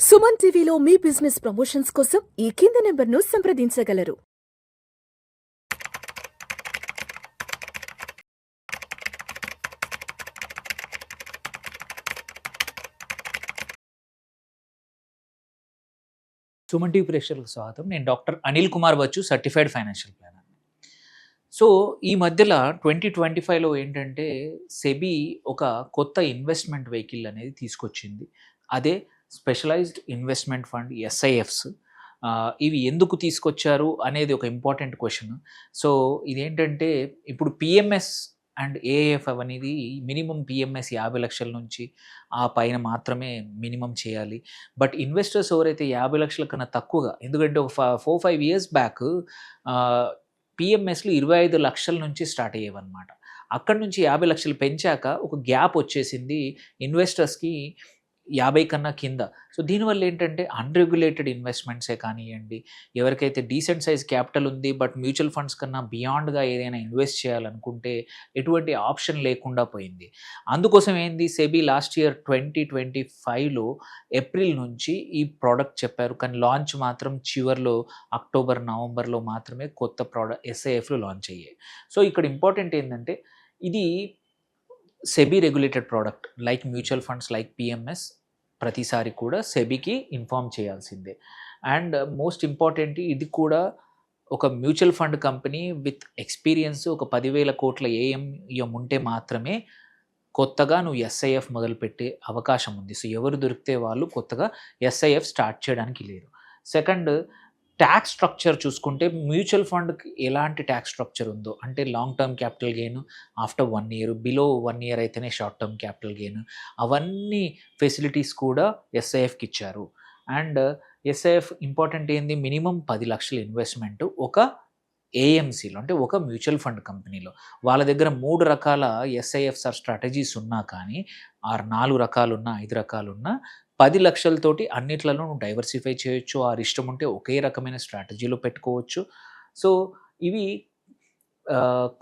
సుమన్ టీవీలో మీ business promotions కోసం ఈ కింది నెంబర్ను సంప్రదించగలరు. సుమన్ టీవీ ప్రేక్షకులకు స్వాగతం. నేను doctor Anil Kumar Bachchu, certified financial planner. So ఈ మధ్యలో 2025లో ఏంటంటే సెబీ ఒక కొత్త ఇన్వెస్ట్మెంట్ వెహికల్ అనేది తీసుకొచ్చింది. అదే స్పెషలైజ్డ్ ఇన్వెస్ట్మెంట్ ఫండ్ ఎస్ఐఎఫ్స్. ఇవి ఎందుకు తీసుకొచ్చారు అనేది ఒక ఇంపార్టెంట్ క్వశ్చన్. సో ఇదేంటంటే ఇప్పుడు పిఎంఎస్ అండ్ ఏఎఫ్ అనేది మినిమం పిఎంఎస్ 50 లక్షల నుంచి ఆ పైన మాత్రమే మినిమం చేయాలి. బట్ ఇన్వెస్టర్స్ ఎవరైతే 50 లక్షల కన్నా తక్కువగా, ఎందుకంటే ఒక 4-5 ఇయర్స్ బ్యాక్ పిఎంఎస్లు 25 లక్షల నుంచి స్టార్ట్ అయ్యేవన్నమాట. అక్కడి నుంచి 50 లక్షలు పెంచాక ఒక గ్యాప్ వచ్చేసింది ఇన్వెస్టర్స్కి 50 కన్నా కింద. సో దీనివల్ల ఏంటంటే అన్‌రెగ్యులేటెడ్ ఇన్వెస్ట్మెంట్సే కానియ్యండి, ఎవరికైతే డీసెంట్ సైజ్ క్యాపిటల్ ఉంది బట్ మ్యూచువల్ ఫండ్స్ కన్నా బియాండ్‌గా ఏదైనా ఇన్వెస్ట్ చేయాలనుకుంటే ఎటువంటి ఆప్షన్ లేకుండా పోయింది. అందుకోసం ఏంది, సెబీ లాస్ట్ ఇయర్ 2025లో ఏప్రిల్ నుంచి ఈ ప్రోడక్ట్ చెప్పారు. కానీ లాంచ్ మాత్రం చివర్లో అక్టోబర్, నవంబర్‌లో మాత్రమే కొత్త ఎస్ఐఎఫ్‌లు లాంచ్ అయ్యాయి. సో ఇక్కడ ఇంపార్టెంట్ ఏందంటే ఇది SEBI regulated product like mutual funds, like PMS ప్రతిసారి కూడా సెబీకి ఇన్ఫార్మ్ చేయాల్సిందే. అండ్ మోస్ట్ ఇంపార్టెంట్, ఇది కూడా ఒక mutual fund company with experience, ఒక 10,000 కోట్ల ఏఎంఎం ఉంటే మాత్రమే కొత్తగా నువ్వు ఎస్ఐఎఫ్ మొదలుపెట్టే అవకాశం ఉంది. సో ఎవరు దొరికితే వాళ్ళు కొత్తగా ఎస్ఐఎఫ్ స్టార్ట్ చేయడానికి లేరు. సెకండ్, ట్యాక్స్ స్ట్రక్చర్ చూసుకుంటే మ్యూచువల్ ఫండ్కి ఎలాంటి ట్యాక్స్ స్ట్రక్చర్ ఉందో, అంటే long term capital gain after 1 year, below 1 year అయితేనే షార్ట్ టర్మ్ క్యాపిటల్ గెయిన్, అవన్నీ ఫెసిలిటీస్ కూడా ఎస్ఐఎఫ్కి ఇచ్చారు. అండ్ ఎస్ఐఎఫ్ ఇంపార్టెంట్ ఏంది, మినిమం 10 లక్షల ఇన్వెస్ట్మెంట్ ఒక ఏఎంసీలో, అంటే ఒక మ్యూచువల్ ఫండ్ కంపెనీలో. వాళ్ళ దగ్గర 3 రకాల ఎస్ఐఎఫ్స్ ఆర్ స్ట్రాటజీస్ ఉన్నా కానీ, 4 రకాలున్నా 5 రకాలున్నా 10 లక్షలతోటి అన్నిట్లలో నువ్వు డైవర్సిఫై చేయొచ్చు. ఇష్టం ఉంటే ఒకే రకమైన స్ట్రాటజీలో పెట్టుకోవచ్చు. సో ఇవి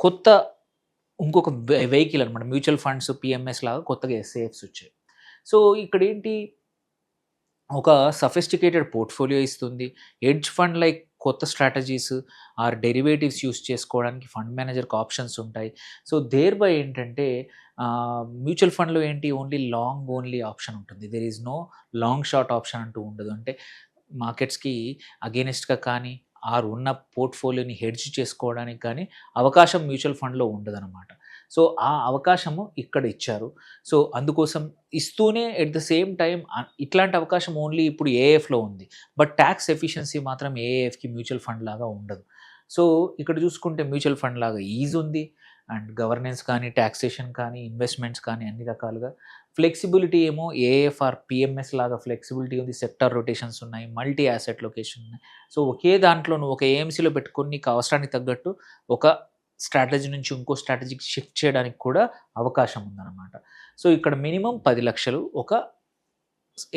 కొత్త ఇంకొక వెహికల్ అనమాట. మ్యూచువల్ ఫండ్స్, పిఎంఎస్ లాగా కొత్తగా ఎస్ఐఎఫ్స్ వచ్చాయి. సో ఇక్కడేంటి, ఒక సఫిస్టికేటెడ్ పోర్ట్ఫోలియో ఇస్తుంది. హెడ్జ్ ఫండ్ లైక్ కొత్త స్ట్రాటజీస్ ఆర్ డెరివేటివ్స్ యూస్ చేసుకోవడానికి ఫండ్ మేనేజర్కి ఆప్షన్స్ ఉంటాయి. సో దేర్ బై ఏంటంటే మ్యూచువల్ ఫండ్లో ఏంటి, ఓన్లీ ఆప్షన్ ఉంటుంది. There is no long short option అంటూ ఉండదు. అంటే మార్కెట్స్కి అగేనిస్ట్గా కానీ ఉన్న పోర్ట్ఫోలియోని హెడ్జ్ చేసుకోవడానికి కానీ అవకాశం మ్యూచువల్ ఫండ్లో ఉండదన్నమాట. సో ఆ అవకాశము ఇక్కడ ఇచ్చారు. సో అందుకోసం ఇస్తూనే ఎట్ ద సేమ్ టైం ఇట్లాంటి అవకాశం ఓన్లీ ఇప్పుడు ఏఎఫ్లో ఉంది. బట్ ట్యాక్స్ ఎఫిషియన్సీ మాత్రం ఏఎఫ్కి మ్యూచువల్ ఫండ్ లాగా ఉండదు. సో ఇక్కడ చూసుకుంటే మ్యూచువల్ ఫండ్ లాగా ఈజ్ ఉంది, అండ్ గవర్నెన్స్ కానీ, ట్యాక్సేషన్ కానీ, ఇన్వెస్ట్మెంట్స్ కానీ అన్ని రకాలుగా. ఫ్లెక్సిబిలిటీ ఏమో ఏఎఫ్ ఆర్ పిఎంఎస్ లాగా ఫ్లెక్సిబిలిటీ ఉంది, సెక్టార్ రొటేషన్స్ ఉన్నాయి, మల్టీ యాసెట్ లొకేషన్ ఉన్నాయి. సో ఒకే దాంట్లో నువ్వు ఒక ఏఎంసీలో పెట్టుకొని నీకు అవసరానికి తగ్గట్టు ఒక స్ట్రాటజీ నుంచి ఇంకో స్ట్రాటజీకి షిఫ్ట్ చేయడానికి కూడా అవకాశం ఉందన్నమాట. సో ఇక్కడ మినిమం 10 లక్షలు ఒక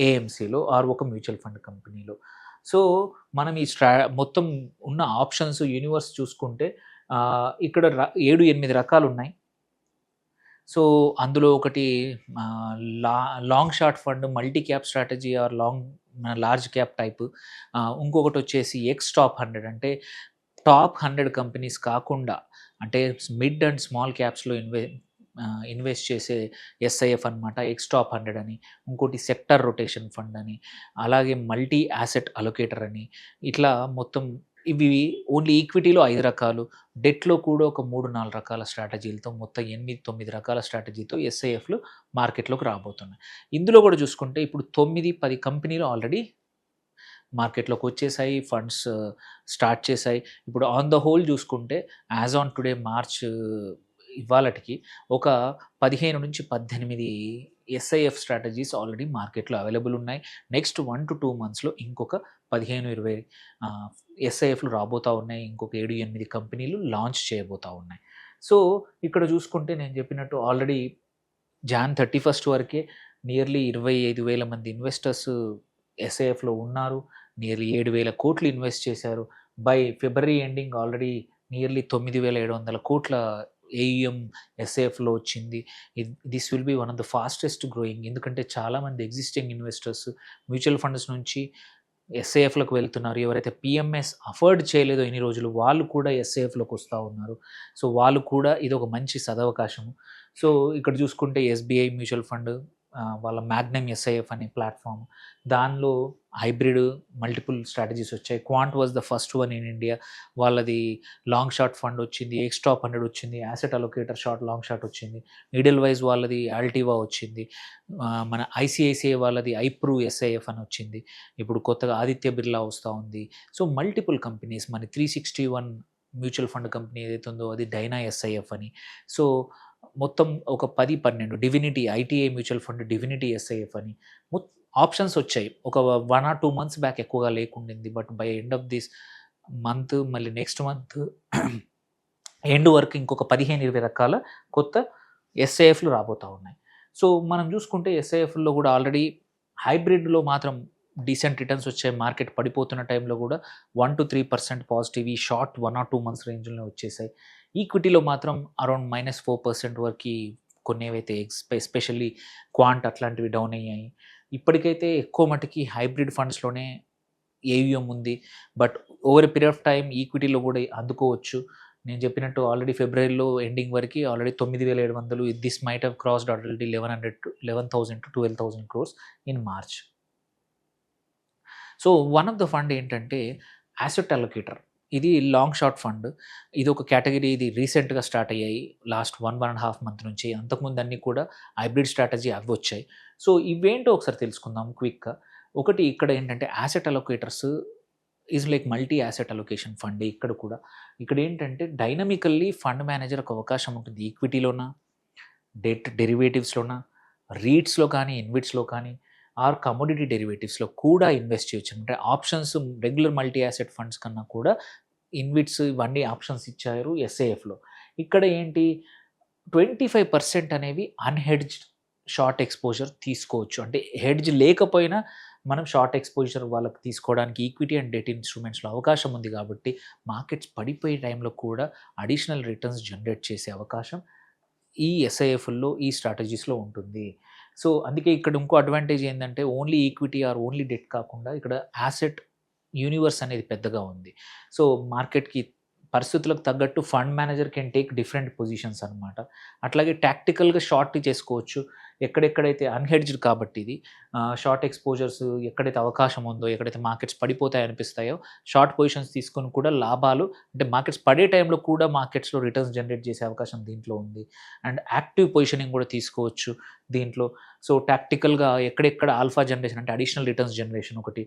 ఏఎంసీలో ఆర్ ఒక మ్యూచువల్ ఫండ్ కంపెనీలో. సో మనం ఈ మొత్తం ఉన్న ఆప్షన్స్ యూనివర్స్ చూసుకుంటే ఇక్కడ 7-8 రకాలు ఉన్నాయి. సో అందులో ఒకటి long short fund, multi cap strategy are large cap type. ఇంకొకటి వచ్చేసి ఎక్స్ టాప్ 100, అంటే టాప్ 100 కంపెనీస్ కాకుండా, అంటే మిడ్ అండ్ స్మాల్ క్యాప్స్లో ఇన్వెస్ట్ చేసే ఎస్ఐఎఫ్ అనమాట, ఎక్స్ టాప్ 100 అని. ఇంకోటి సెక్టర్ రొటేషన్ ఫండ్ అని, అలాగే మల్టీ యాసెట్ అలొకేటర్ అని. ఇట్లా మొత్తం ఇవి ఓన్లీ ఈక్విటీలో 5 రకాలు, డెట్లో కూడా ఒక 3-4 రకాల స్ట్రాటజీలతో మొత్తం 8-9 రకాల స్ట్రాటజీతో ఎస్ఐఎఫ్లు మార్కెట్లోకి రాబోతున్నాయి. ఇందులో కూడా చూసుకుంటే ఇప్పుడు 9-10 కంపెనీలు ఆల్రెడీ మార్కెట్లోకి వచ్చేసాయి, ఫండ్స్ స్టార్ట్ చేశాయి. ఇప్పుడు ఆన్ ద హోల్ చూసుకుంటే యాజ్ ఆన్ టుడే మార్చ్ ఇవాళటికి ఒక 15-18 ఎస్ఐఎఫ్ స్ట్రాటజీస్ ఆల్రెడీ మార్కెట్లో అవైలబుల్ ఉన్నాయి. నెక్స్ట్ 1-2 మంత్స్లో ఇంకొక 15-20 ఎస్ఐఎఫ్లు రాబోతూ ఉన్నాయి. ఇంకొక 7-8 కంపెనీలు లాంచ్ చేయబోతూ ఉన్నాయి. సో ఇక్కడ చూసుకుంటే నేను చెప్పినట్టు ఆల్రెడీ జాన్ 31 వరకే నియర్లీ 25,000 మంది ఇన్వెస్టర్స్ ఎస్ఐఎఫ్లో ఉన్నారు. నియర్లీ 7,000 కోట్లు ఇన్వెస్ట్ చేశారు. By February ending already nearly 9,700 కోట్ల ఏయుఎం ఎస్ఏఎఫ్లో వచ్చింది. This will be one of the fastest growing. ఎందుకంటే చాలామంది ఎగ్జిస్టింగ్ ఇన్వెస్టర్స్ మ్యూచువల్ ఫండ్స్ నుంచి ఎస్ఏఎఫ్లకు వెళ్తున్నారు. ఎవరైతే పిఎంఎస్ అఫోర్డ్ చేయలేదో ఇన్ని రోజులు వాళ్ళు కూడా ఎస్ఏఎఫ్లోకి వస్తూ ఉన్నారు. సో వాళ్ళు కూడా ఇది ఒక మంచి సదవకాశము. సో ఇక్కడ చూసుకుంటే ఎస్బీఐ మ్యూచువల్ ఫండ్ వాళ్ళ మ్యాగ్నమ్ ఎస్ఐఎఫ్ అనే ప్లాట్ఫామ్, దానిలో హైబ్రిడ్ మల్టిపుల్ స్ట్రాటజీస్ వచ్చాయి. Quant was the first one in India. వాళ్ళది లాంగ్ షార్ట్ ఫండ్ వచ్చింది, ఎక్స్టాప్ 100 వచ్చింది, యాసెట్ అలొకేటర్ షార్ట్ లాంగ్ షార్ట్ వచ్చింది. మిడిల్ వైజ్ వాళ్ళది ఆల్టివా వచ్చింది. మన ఐసిఐసిఐ వాళ్ళది ఐప్రూ ఎస్ఐఎఫ్ అని వచ్చింది. ఇప్పుడు కొత్తగా ఆదిత్య బిర్లా వస్తూ ఉంది. సో మల్టిపుల్ కంపెనీస్, మన 361 మ్యూచువల్ ఫండ్ కంపెనీ ఏదైతే ఉందో అది డైనా ఎస్ఐఎఫ్ అని. సో మొత్తం ఒక 10-12 divinity ITI mutual fund divinity SIF అని ఆప్షన్స్ వచ్చాయి. ఒక 1 or 2 months బ్యాక్ ఎక్కువగా లేకుండింది. But by end of this month, మళ్ళీ నెక్స్ట్ మంత్ ఎండ్ వరకు ఇంకొక 15-20 రకాల కొత్త ఎస్ఐఎఫ్లు రాబోతూ ఉన్నాయి. సో మనం చూసుకుంటే ఎస్ఐఎఫ్లో కూడా ఆల్రెడీ హైబ్రిడ్లో మాత్రం డీసెంట్ రిటర్న్స్ వచ్చాయి. మార్కెట్ పడిపోతున్న టైంలో కూడా 1-3% పాజిటివ్, ఈ షార్ట్ 1 or 2 months రేంజ్లో వచ్చేసాయి. ఈక్విటీలో మాత్రం అరౌండ్ -4% వరకు కొన్ని ఏవైతే ఎస్పెషల్లీ క్వాంట్ అట్లాంటివి డౌన్ అయ్యాయి. ఇప్పటికైతే ఎక్కువ మటుకి హైబ్రిడ్ ఫండ్స్లోనే ఏయుఎం ఉంది. But over a period of time ఈక్విటీలో కూడా అందుకోవచ్చు. నేను చెప్పినట్టు ఆల్రెడీ ఫిబ్రవరిలో ఎండింగ్ వరకు already 9,700. This might have crossed already 11,000 to 12,000 crores in March. So one of the fund ఏంటంటే యాసెట్ అలొకేటర్. ఇది లాంగ్ షార్ట్ ఫండ్. ఇది ఒక కేటగిరీ. ఇది రీసెంట్గా స్టార్ట్ అయ్యాయి లాస్ట్ 1.5 month నుంచి. అంతకుముందు అన్నీ కూడా హైబ్రిడ్ స్ట్రాటజీ అవి వచ్చాయి. సో ఇవేంటో ఒకసారి తెలుసుకుందాం క్విక్గా. ఒకటి ఇక్కడ ఏంటంటే asset allocators is like multi asset allocation fund. ఇక్కడ ఏంటంటే డైనమికల్లీ ఫండ్ మేనేజర్ ఒక అవకాశం ఉంటుంది. ఈక్విటీలోనా, డెట్ డెరివేటివ్స్లోనా, రీట్స్లో కానీ, ఇన్విట్స్లో కానీ, ఆర్ కమోడిటీ డెరివేటివ్స్లో కూడా ఇన్వెస్ట్ చేయొచ్చు. అంటే options regular multi asset funds కన్నా కూడా ఇన్విట్స్ ఇవన్నీ ఆప్షన్స్ ఇచ్చారు ఎస్ఏఎఫ్లో. ఇక్కడ ఏంటి 25% అనేవి అన్హెడ్జ్డ్ షార్ట్ ఎక్స్పోజర్ తీసుకోవచ్చు. అంటే హెడ్జ్ లేకపోయినా మనం షార్ట్ ఎక్స్పోజర్ వాళ్ళకి తీసుకోవడానికి ఈక్విటీ అండ్ డెట్ ఇన్స్ట్రుమెంట్స్లో అవకాశం ఉంది. కాబట్టి మార్కెట్స్ పడిపోయే టైంలో కూడా అడిషనల్ రిటర్న్స్ జనరేట్ చేసే అవకాశం ఈ ఎస్ఐఎఫ్లో, ఈ స్ట్రాటజీస్లో ఉంటుంది. సో అందుకే ఇక్కడ ఇంకో అడ్వాంటేజ్ ఏంటంటే only equity are only debt కాకుండా ఇక్కడ యాసెట్ యూనివర్స్ అనేది పెద్దగా ఉంది. సో మార్కెట్కి పరిస్థితులకు తగ్గట్టు fund manager can take different positions అనమాట. అట్లాగే టాక్టికల్గా షార్ట్ చేసుకోవచ్చు. ఎక్కడెక్కడైతే అన్హెడ్జ్డ్ కాబట్టి ఇది షార్ట్ ఎక్స్పోజర్స్ ఎక్కడైతే అవకాశం ఉందో, ఎక్కడైతే మార్కెట్స్ పడిపోతాయి అనిపిస్తాయో షార్ట్ పొజిషన్స్ తీసుకొని కూడా లాభాలు, అంటే మార్కెట్స్ పడే టైంలో కూడా మార్కెట్స్లో రిటర్న్స్ జనరేట్ చేసే అవకాశం దీంట్లో ఉంది. అండ్ యాక్టివ్ పొజిషనింగ్ కూడా తీసుకోవచ్చు దీంట్లో. సో టాక్టికల్గా ఎక్కడెక్కడ ఆల్ఫా జనరేషన్ అంటే అడిషనల్ రిటర్న్స్ జనరేషన్ ఒకటి.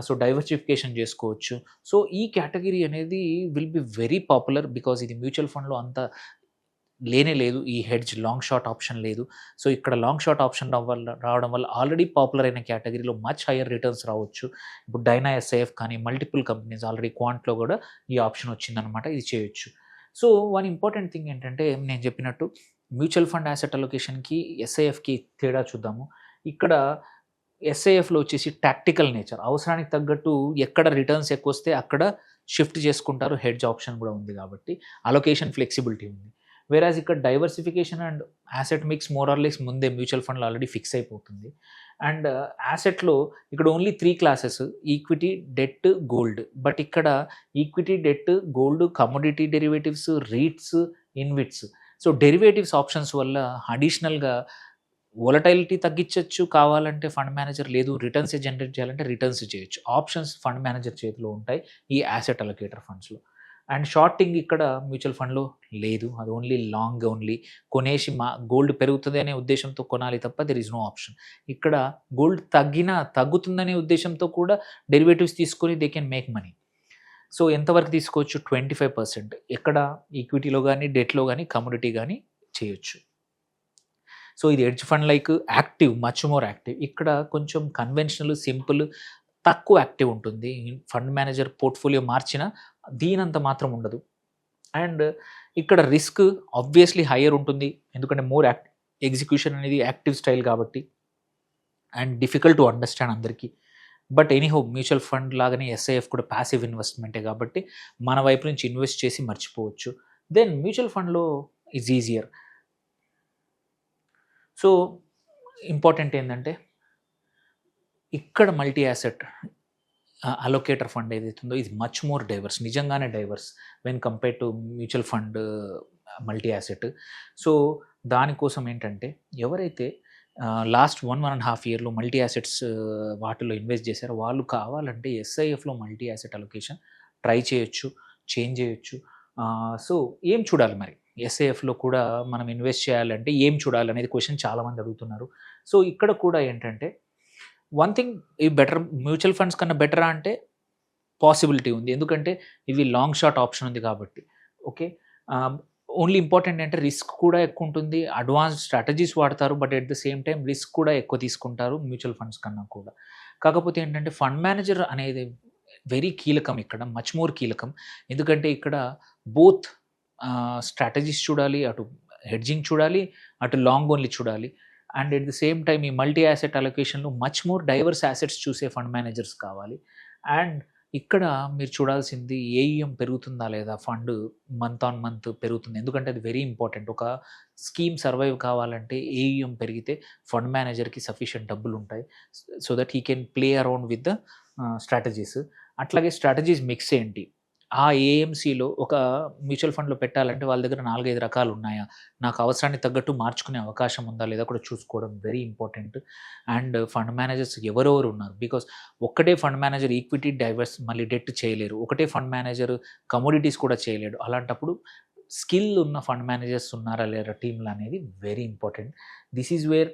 సో డైవర్సిఫికేషన్ చేసుకోవచ్చు. సో ఈ కేటగిరీ అనేది will be very popular because ఇది మ్యూచువల్ ఫండ్లో అంత లేనే లేదు. ఈ హెడ్జ్ లాంగ్ షార్ట్ ఆప్షన్ లేదు. సో ఇక్కడ లాంగ్ షార్ట్ ఆప్షన్ రావడం వల్ల ఆల్రెడీ పాపులర్ అయిన కేటగిరీలో మచ్ హయ్యర్ రిటర్న్స్ రావచ్చు. ఇప్పుడు డైనా ఎస్ఐఎఫ్ కానీ మల్టిపుల్ కంపెనీస్ ఆల్రెడీ క్వాంట్లో కూడా ఈ ఆప్షన్ వచ్చిందనమాట. ఇది చేయొచ్చు. సో వన్ ఇంపార్టెంట్ థింగ్ ఏంటంటే నేను చెప్పినట్టు మ్యూచువల్ ఫండ్ యాసెట్ అలొకేషన్కి ఎస్ఐఎఫ్కి తేడా చూద్దాము. ఇక్కడ ఎస్ఐఎఫ్లో వచ్చేసి టాక్టికల్ నేచర్, అవసరానికి తగ్గట్టు ఎక్కడ రిటర్న్స్ ఎక్కువ వస్తే అక్కడ షిఫ్ట్ చేసుకుంటారు. హెడ్జ్ ఆప్షన్ కూడా ఉంది కాబట్టి అలొకేషన్ ఫ్లెక్సిబిలిటీ ఉంది. వేరాజ్ ఇక్కడ diversification and asset mix more or less ముందే మ్యూచువల్ ఫండ్లో ఆల్రెడీ ఫిక్స్ అయిపోతుంది. అండ్ యాసెట్లో ఇక్కడ only 3 classes: equity, debt, gold. But ఇక్కడ equity, debt, gold, commodity derivatives, REITs, InvITs. So derivatives options వల్ల అడిషనల్గా వోలటైలిటీ తగ్గించవచ్చు కావాలంటే ఫండ్ మేనేజర్, లేదు రిటర్న్స్ జనరేట్ చేయాలంటే రిటర్న్స్ చేయొచ్చు. ఆప్షన్స్ ఫండ్ మేనేజర్ చేతిలో ఉంటాయి ఈ యాసెట్ అలొకేటర్ ఫండ్స్లో. అండ్ షార్టింగ్ ఇక్కడ మ్యూచువల్ ఫండ్లో లేదు. అది ఓన్లీ లాంగ్, ఓన్లీ కొనేసి గోల్డ్ పెరుగుతుంది అనే ఉద్దేశంతో కొనాలి తప్ప దెర్ ఈజ్ నో ఆప్షన్. ఇక్కడ గోల్డ్ తగ్గుతుందనే ఉద్దేశంతో కూడా డెరివేటివ్స్ తీసుకొని they can make money. So ఎంతవరకు తీసుకోవచ్చు? 25%. ఎక్కడ ఈక్విటీలో కానీ, డెట్లో కానీ, కమోడిటీ కానీ చేయొచ్చు. సో ఇది hedge fund like active, much more active. ఇక్కడ కొంచెం కన్వెన్షనల్, సింపుల్, తక్కువ యాక్టివ్ ఉంటుంది. ఫండ్ మేనేజర్ పోర్ట్ఫోలియో మార్చినా దీనంత మాత్రం ఉండదు. అండ్ ఇక్కడ రిస్క్ ఆబ్వియస్లీ హయ్యర్ ఉంటుంది, ఎందుకంటే మోర్ ఎగ్జిక్యూషన్ అనేది యాక్టివ్ స్టైల్ కాబట్టి, అండ్ డిఫికల్ట్ టు అండర్స్టాండ్ అందరికీ. బట్ ఎనీహో మ్యూచువల్ ఫండ్ లాగానే ఎస్ఐఎఫ్ కూడా ప్యాసివ్ ఇన్వెస్ట్మెంటే కాబట్టి మన వైపు నుంచి ఇన్వెస్ట్ చేసి మర్చిపోవచ్చు. దెన్ మ్యూచువల్ ఫండ్లో ఈజ్ ఈజియర్. సో ఇంపార్టెంట్ ఏంటంటే ఇక్కడ మల్టీ యాసెట్ అలోకేటర్ ఫండ్ ఏదైతుందో ఇది మచ్ మోర్ డైవర్స్, నిజంగానే divorce when compare to mutual fund multi asset. So దానికోసం ఏంటంటే ఎవరైతే లాస్ట్ 1.5 ఇయర్లో మల్టీ యాసెట్స్ వాటిలో ఇన్వెస్ట్ చేశారో వాళ్ళు కావాలంటే ఎస్ఐఎఫ్లో మల్టీ యాసెట్ అలొకేషన్ ట్రై చేయొచ్చు, చేంజ్ చేయొచ్చు. సో ఏం చూడాలి మరి ఎస్ఐఎఫ్లో కూడా మనం ఇన్వెస్ట్ చేయాలంటే ఏం చూడాలి అనేది క్వశ్చన్ చాలామంది అడుగుతున్నారు. సో ఇక్కడ కూడా ఏంటంటే వన్ థింగ్, ఇవి బెటర్ మ్యూచువల్ ఫండ్స్ కన్నా బెటరా అంటే పాసిబిలిటీ ఉంది, ఎందుకంటే ఇవి లాంగ్ షార్ట్ ఆప్షన్ ఉంది కాబట్టి. ఓకే, ఓన్లీ ఇంపార్టెంట్ అంటే రిస్క్ కూడా ఎక్కువ ఉంటుంది, అడ్వాన్స్ స్ట్రాటజీస్ వాడతారు, but at the same time risk కూడా ఎక్కువ తీసుకుంటారు మ్యూచువల్ ఫండ్స్ కన్నా కూడా. కాకపోతే ఏంటంటే ఫండ్ మేనేజర్ అనేది వెరీ కీలకం ఇక్కడ, మచ్ మోర్ కీలకం. ఎందుకంటే ఇక్కడ బోత్ స్ట్రాటజీస్ చూడాలి, అటు హెడ్జింగ్ చూడాలి, అటు లాంగ్ ఓన్లీ చూడాలి. And at the same time ఈ మల్టీ యాసెట్ అలొకేషన్లో మచ్ మోర్ డైవర్స్ యాసెట్స్ చూసే ఫండ్ మేనేజర్స్ కావాలి. అండ్ ఇక్కడ మీరు చూడాల్సింది ఏఈఎం పెరుగుతుందా లేదా, ఫండ్ మంత్ ఆన్ మంత్ పెరుగుతుంది, ఎందుకంటే అది వెరీ ఇంపార్టెంట్. ఒక స్కీమ్ సర్వైవ్ కావాలంటే ఏఈఎం పెరిగితే ఫండ్ మేనేజర్కి సఫిషియంట్ డబ్బులు ఉంటాయి, so that he can play around with the strategies. అట్లాగే స్ట్రాటజీస్ మిక్స్ ఏంటి, ఆ ఏఎంసీలో ఒక మ్యూచువల్ ఫండ్లో పెట్టాలంటే వాళ్ళ దగ్గర 4-5 రకాలు ఉన్నాయా, నాకు అవసరానికి తగ్గట్టు మార్చుకునే అవకాశం ఉందా లేదా కూడా చూసుకోవడం very important. And fund managers ఎవరెవరు ఉన్నారు, బికాస్ ఒక్కటే ఫండ్ మేనేజర్ ఈక్విటీ డైవర్స్ మళ్ళీ డెట్ చేయలేరు, ఒకటే ఫండ్ మేనేజర్ కమోడిటీస్ కూడా చేయలేడు. అలాంటప్పుడు స్కిల్ ఉన్న ఫండ్ మేనేజర్స్ ఉన్నారా లేదా టీంలు అనేది very important. This is where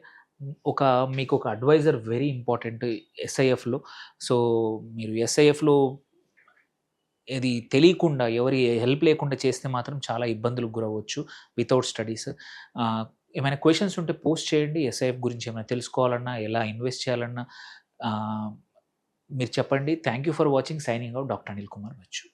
మీకు ఒక అడ్వైజర్ వెరీ ఇంపార్టెంట్ ఎస్ఐఎఫ్లో. సో మీరు ఎస్ఐఎఫ్లో ఇది తెలియకుండా ఎవరి హెల్ప్ లేకుండా చేస్తే మాత్రం చాలా ఇబ్బందులకు గురవచ్చు వితౌట్ స్టడీస్. ఏమైనా క్వశ్చన్స్ ఉంటే పోస్ట్ చేయండి, ఎస్ఐఎఫ్ గురించి ఏమైనా తెలుసుకోవాలన్నా, ఎలా ఇన్వెస్ట్ చేయాలన్నా మీరు చెప్పండి. Thank you for watching. Signing out, doctor Anil Kumar Bachu.